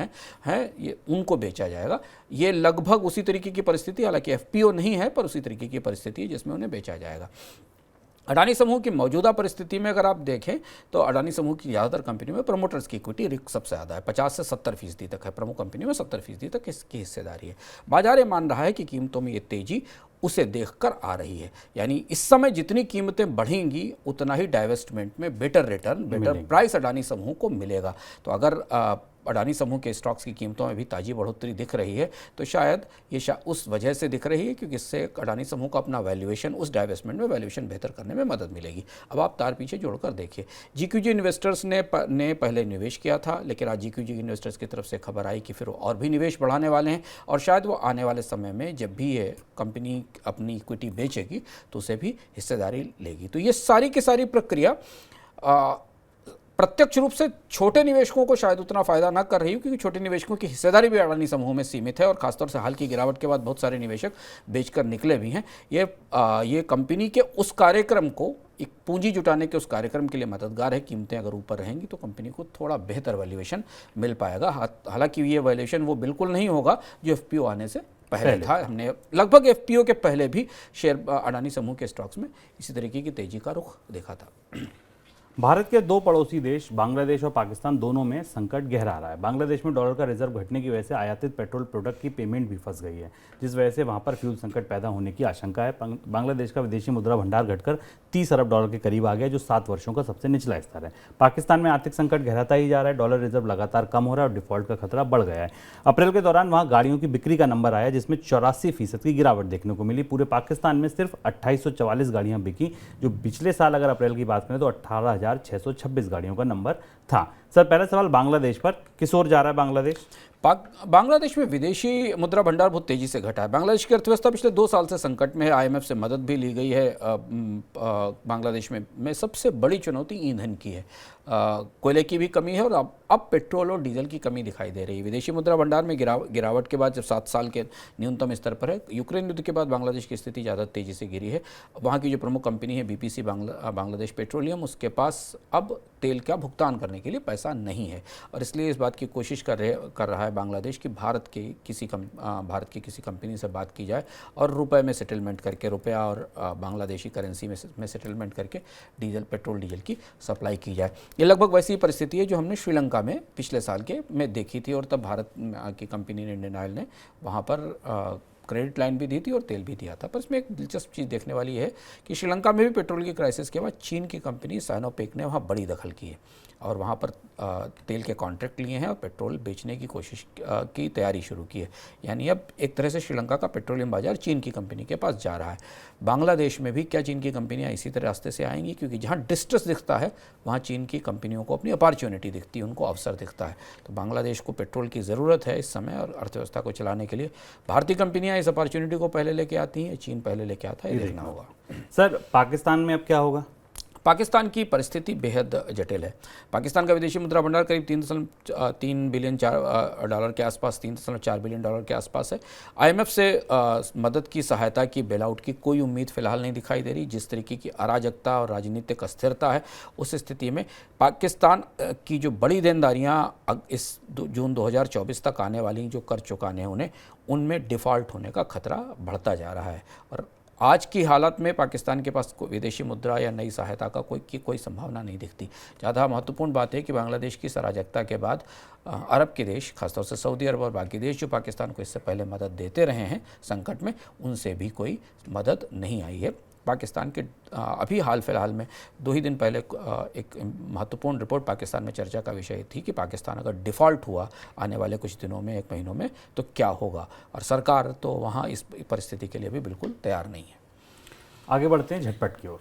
हैं ये उनको बेचा जाएगा। ये लगभग उसी तरीके की परिस्थिति, हालांकि FPO नहीं है, पर उसी तरीके की परिस्थिति है जिसमें उन्हें बेचा जाएगा। अडानी समूह की मौजूदा परिस्थिति में अगर आप देखें तो अडानी समूह की ज़्यादातर कंपनियों में प्रमोटर्स की इक्विटी रिस्क सबसे ज़्यादा है, 50 से 70% तक है। प्रमुख कंपनियों में 70% तक इसकी हिस्सेदारी है। बाजार ये मान रहा है कि कीमतों में ये तेज़ी उसे देखकर आ रही है, यानी इस समय जितनी कीमतें बढ़ेंगी उतना ही डाइवेस्टमेंट में better return, better price Adani समूह को मिलेगा। तो अगर अडानी समूह के स्टॉक्स की कीमतों में भी ताज़ी बढ़ोतरी दिख रही है तो शायद ये उस वजह से दिख रही है क्योंकि इससे अडानी समूह को अपना वैल्यूएशन, उस डाइवेस्टमेंट में वैल्यूएशन बेहतर करने में मदद मिलेगी। अब आप तार पीछे जोड़कर देखिए, GQG इन्वेस्टर्स ने पहले निवेश किया था, लेकिन आज GQG इन्वेस्टर्स की तरफ से खबर आई कि फिर वो और भी निवेश बढ़ाने वाले हैं और शायद वो आने वाले समय में जब भी ये कंपनी अपनी इक्विटी बेचेगी तो उसे भी हिस्सेदारी लेगी। तो ये सारी की सारी प्रक्रिया प्रत्यक्ष रूप से छोटे निवेशकों को शायद उतना फायदा ना कर रही हो, क्योंकि छोटे निवेशकों की हिस्सेदारी भी अडानी समूह में सीमित है और खासतौर से हाल की गिरावट के बाद बहुत सारे निवेशक बेचकर निकले भी हैं। ये कंपनी के उस कार्यक्रम को, एक पूंजी जुटाने के उस कार्यक्रम के लिए मददगार है। कीमतें अगर ऊपर रहेंगी तो कंपनी को थोड़ा बेहतर वैल्यूएशन मिल पाएगा। हालांकि ये वैल्यूएशन वो बिल्कुल नहीं होगा जो FPO आने से पहले था। हमने लगभग FPO के पहले भी शेयर अडानी समूह के स्टॉक्स में इसी तरीके की तेजी का रुख देखा था। भारत के 2 पड़ोसी देश बांग्लादेश और पाकिस्तान दोनों में संकट गहरा रहा है। बांग्लादेश में डॉलर का रिजर्व घटने की वजह से आयातित पेट्रोल प्रोडक्ट की पेमेंट भी फंस गई है, जिस वजह से वहां पर फ्यूल संकट पैदा होने की आशंका है। बांग्लादेश का विदेशी मुद्रा भंडार घटकर 30 अरब डॉलर के करीब आ गया, जो 7 वर्षों का सबसे निचला स्तर है। पाकिस्तान में आर्थिक संकट गहराता ही जा रहा है, डॉलर रिजर्व लगातार कम हो रहा है और डिफॉल्ट का खतरा बढ़ गया है। अप्रैल के दौरान वहाँ गाड़ियों की बिक्री का नंबर आया जिसमें 84% की गिरावट देखने को मिली। पूरे पाकिस्तान में सिर्फ 2844 गाड़ियाँ बिकी, जो पिछले साल अगर अप्रैल की बात करें तो 18,626 गाड़ियों का नंबर था। सर, पहला सवाल बांग्लादेश पर, किस ओर जा रहा है बांग्लादेश? बांग्लादेश में विदेशी मुद्रा भंडार बहुत तेजी से घटा है। बांग्लादेश की अर्थव्यवस्था पिछले 2 साल से संकट में है। IMF से मदद भी ली गई है। बांग्लादेश में सबसे बड़ी चुनौती ईंधन की है। कोयले की भी कमी है और अब पेट्रोल और डीजल की कमी दिखाई दे रही है। विदेशी मुद्रा भंडार में गिरावट के बाद जब 7 साल के न्यूनतम स्तर पर है। यूक्रेन युद्ध के बाद बांग्लादेश की स्थिति ज़्यादा तेज़ी से गिरी है। वहाँ की जो प्रमुख कंपनी है BPC बांग्लादेश पेट्रोलियम, उसके पास अब तेल का भुगतान करने के लिए पैसा नहीं है और इसलिए इस बात की कोशिश कर रहा है बांग्लादेश कि भारत की किसी कंपनी से बात की जाए और रुपए में सेटलमेंट करके, रुपया और बांग्लादेशी करेंसी में सेटलमेंट करके पेट्रोल डीजल की सप्लाई की जाए। ये लगभग वैसी परिस्थिति है जो हमने श्रीलंका में पिछले साल में देखी थी और तब भारत की कंपनी ने, इंडियन ऑयल ने, वहाँ पर क्रेडिट लाइन भी दी थी और तेल भी दिया था। पर इसमें एक दिलचस्प चीज़ देखने वाली है कि श्रीलंका में भी पेट्रोल की क्राइसिस के बाद चीन की कंपनी साइनोपेक ने वहाँ बड़ी दखल की है और वहाँ पर तेल के कॉन्ट्रैक्ट लिए हैं और पेट्रोल बेचने की कोशिश की तैयारी शुरू की है। यानी अब एक तरह से श्रीलंका का पेट्रोलियम बाजार चीन की कंपनी के पास जा रहा है। बांग्लादेश में भी क्या चीन की कंपनियाँ इसी तरह रास्ते से आएंगी? क्योंकि जहाँ डिस्ट्रेस दिखता है वहाँ चीन की कंपनियों को अपनी अपॉर्चुनिटी दिखती है, उनको अवसर दिखता है। तो बांग्लादेश को पेट्रोल की ज़रूरत है इस समय और अर्थव्यवस्था को चलाने के लिए। भारतीय कंपनियाँ इस अपॉर्चुनिटी को पहले लेके आती हैं, चीन पहले लेके आता है, ये देखना होगा। सर पाकिस्तान में अब क्या होगा? पाकिस्तान की परिस्थिति बेहद जटिल है। पाकिस्तान का विदेशी मुद्रा भंडार करीब 3 बिलियन डॉलर के आसपास, 3.4 बिलियन डॉलर के आसपास है। IMF से मदद की, सहायता की, बेलआउट की कोई उम्मीद फिलहाल नहीं दिखाई दे रही। जिस तरीके की अराजकता और राजनीतिक अस्थिरता है, उस स्थिति में पाकिस्तान की जो बड़ी देनदारियाँ इस जून 2024 तक आने वाली जो कर चुकाने हैं उन्हें, उनमें डिफ़ॉल्ट होने का खतरा बढ़ता जा रहा है। और आज की हालत में पाकिस्तान के पास कोई विदेशी मुद्रा या नई सहायता का कोई संभावना नहीं दिखती। ज़्यादा महत्वपूर्ण बात है कि बांग्लादेश की अराजकता के बाद अरब के देश, खासतौर से सऊदी अरब और बाकी देश जो पाकिस्तान को इससे पहले मदद देते रहे हैं संकट में, उनसे भी कोई मदद नहीं आई है। पाकिस्तान के अभी हाल फिलहाल में 2 ही दिन पहले एक महत्वपूर्ण रिपोर्ट पाकिस्तान में चर्चा का विषय थी कि पाकिस्तान अगर डिफ़ॉल्ट हुआ आने वाले कुछ दिनों में, 1 महीनों में, तो क्या होगा। और सरकार तो वहाँ इस परिस्थिति के लिए भी बिल्कुल तैयार नहीं है। आगे बढ़ते हैं झटपट की ओर।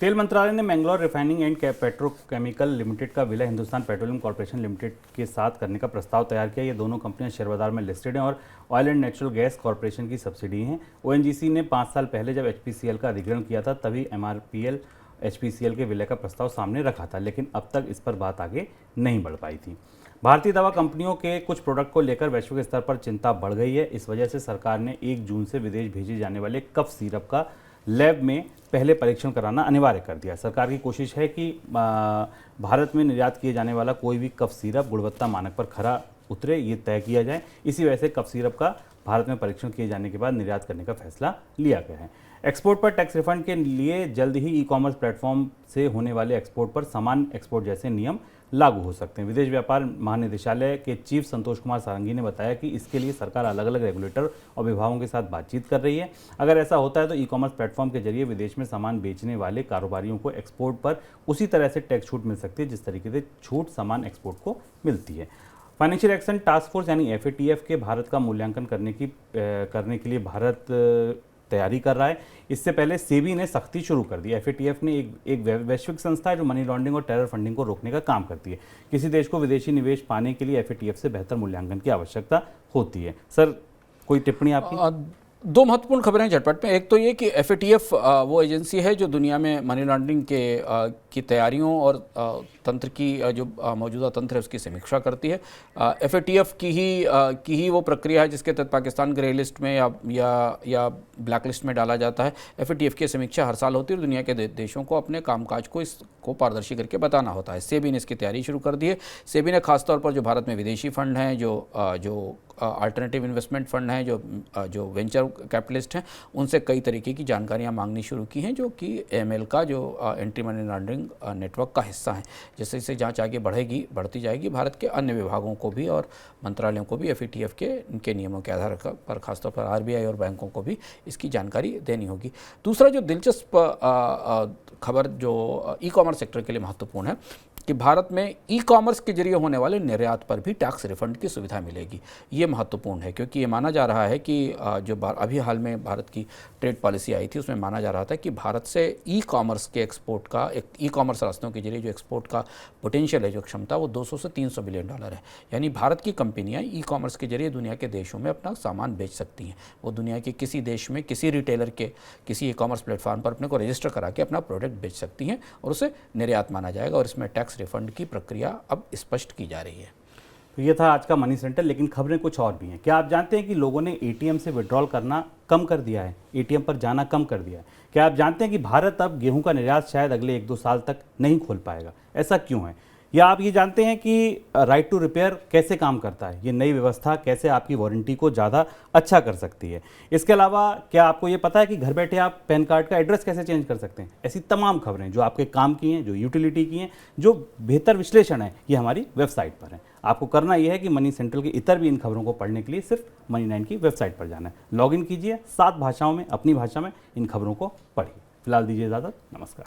तेल मंत्रालय ने Mangalore refining and petrochemical limited का विलय हिंदुस्तान पेट्रोलियम कॉर्पोरेशन लिमिटेड के साथ करने का प्रस्ताव तैयार किया। ये दोनों कंपनियां शेयर बाजार में लिस्टेड हैं और oil and natural gas corporation की सब्सिडी हैं। ONGC ने 5 साल पहले जब HPCL का अधिग्रहण किया था तभी MRPL HPCL के विलय का प्रस्ताव सामने रखा था, लेकिन अब तक इस पर बात आगे नहीं बढ़ पाई थी। भारतीय दवा कंपनियों के कुछ प्रोडक्ट को लेकर वैश्विक स्तर पर चिंता बढ़ गई है। इस वजह से सरकार ने 1 जून से विदेश भेजे जाने वाले कफ सिरप का लैब में पहले परीक्षण कराना अनिवार्य कर दिया। सरकार की कोशिश है कि भारत में निर्यात किए जाने वाला कोई भी कफ सिरप गुणवत्ता मानक पर खरा उतरे, ये तय किया जाए। इसी वजह से कफ सिरप का भारत में परीक्षण किए जाने के बाद निर्यात करने का फैसला लिया गया है। एक्सपोर्ट पर टैक्स रिफंड के लिए जल्द ही ई-कॉमर्स प्लेटफॉर्म से होने वाले एक्सपोर्ट पर समान एक्सपोर्ट जैसे नियम लागू हो सकते हैं। विदेश व्यापार महानिदेशालय के चीफ संतोष कुमार सारंगी ने बताया कि इसके लिए सरकार अलग अलग रेगुलेटर और विभागों के साथ बातचीत कर रही है। अगर ऐसा होता है तो ई-कॉमर्स प्लेटफॉर्म के जरिए विदेश में सामान बेचने वाले कारोबारियों को एक्सपोर्ट पर उसी तरह से टैक्स छूट मिल सकती है जिस तरीके से छूट सामान एक्सपोर्ट को मिलती है। फाइनेंशियल एक्शन टास्क फोर्स यानी FATF के भारत का मूल्यांकन करने के लिए भारत तैयारी कर रहा है। इससे पहले सेबी ने सख्ती शुरू कर दी। FATF ने एक वैश्विक संस्था है जो मनी लॉन्ड्रिंग और टेरर फंडिंग को रोकने का काम करती है। किसी देश को विदेशी निवेश पाने के लिए FATF से बेहतर मूल्यांकन की आवश्यकता होती है। सर, कोई टिप्पणी आपकी? 2 महत्वपूर्ण खबरें झटपट में। एक तो ये कि FATF वो एजेंसी है जो दुनिया में मनी लॉन्ड्रिंग की तैयारियों और तंत्र की जो मौजूदा तंत्र है उसकी समीक्षा करती है। FATF की ही वो प्रक्रिया है जिसके तहत पाकिस्तान ग्रे लिस्ट में या ब्लैक लिस्ट में डाला जाता है। FATF की समीक्षा हर साल होती है और दुनिया के देशों को अपने कामकाज को इसको पारदर्शी करके बताना होता है। सेबी ने इसकी तैयारी शुरू कर दी है। सेबी ने खासतौर पर जो भारत में विदेशी फंड हैं, जो अल्टरनेटिव इन्वेस्टमेंट फंड हैं, जो वेंचर कैपिटलिस्ट हैं, उनसे कई तरीके की जानकारियां मांगनी शुरू की हैं जो कि AML का जो एंटी मनी लॉन्ड्रिंग नेटवर्क का हिस्सा हैं। जैसे जैसे जांच आगे बढ़ती जाएगी, भारत के अन्य विभागों को भी और मंत्रालयों को भी FATF के इनके नियमों के आधार पर खासतौर पर RBI और बैंकों को भी इसकी जानकारी देनी होगी। दूसरा जो दिलचस्प खबर जो ई-कॉमर्स सेक्टर के लिए महत्वपूर्ण है कि भारत में ई-कॉमर्स के जरिए होने वाले निर्यात पर भी टैक्स रिफंड की सुविधा मिलेगी। ये महत्वपूर्ण है क्योंकि ये माना जा रहा है कि जो अभी हाल में भारत की ट्रेड पॉलिसी आई थी उसमें माना जा रहा था कि भारत से ई-कॉमर्स के एक्सपोर्ट का, एक ई-कॉमर्स रास्तों के जरिए जो एक्सपोर्ट का पोटेंशियल है, जो क्षमता, वो 200 से 300 बिलियन डॉलर है। यानी भारत की कंपनियां ई-कॉमर्स के जरिए दुनिया के देशों में अपना सामान बेच सकती हैं। वो दुनिया के किसी देश में किसी रिटेलर के किसी ई-कॉमर्स प्लेटफॉर्म पर अपने को रजिस्टर करा के अपना प्रोडक्ट बेच सकती हैं और उसे निर्यात माना जाएगा और इसमें टैक्स रिफंड की प्रक्रिया अब स्पष्ट की जा रही है। तो ये था आज का मनी सेंटर, लेकिन खबरें कुछ और भी हैं। क्या आप जानते हैं कि लोगों ने ATM से विड्रॉल करना कम कर दिया है, ATM पर जाना कम कर दिया है? क्या आप जानते हैं कि भारत अब गेहूं का निर्यात शायद अगले 1-2 साल तक नहीं खोल पाएगा? ऐसा क्यों है? या आप ये जानते हैं कि राइट टू रिपेयर कैसे काम करता है? ये नई व्यवस्था कैसे आपकी वारंटी को ज़्यादा अच्छा कर सकती है? इसके अलावा क्या आपको ये पता है कि घर बैठे आप पैन कार्ड का एड्रेस कैसे चेंज कर सकते हैं? ऐसी तमाम खबरें जो आपके काम की हैं, जो यूटिलिटी की हैं, जो बेहतर विश्लेषण है, ये हमारी वेबसाइट पर है। आपको करना यह है कि मनी सेंट्रल की इतर भी इन खबरों को पढ़ने के लिए सिर्फ मनी9 की वेबसाइट पर जाना है। लॉगिन कीजिए, 7 भाषाओं में, अपनी भाषा में इन खबरों को पढ़िए। फिलहाल दीजिए इजाज़त। नमस्कार।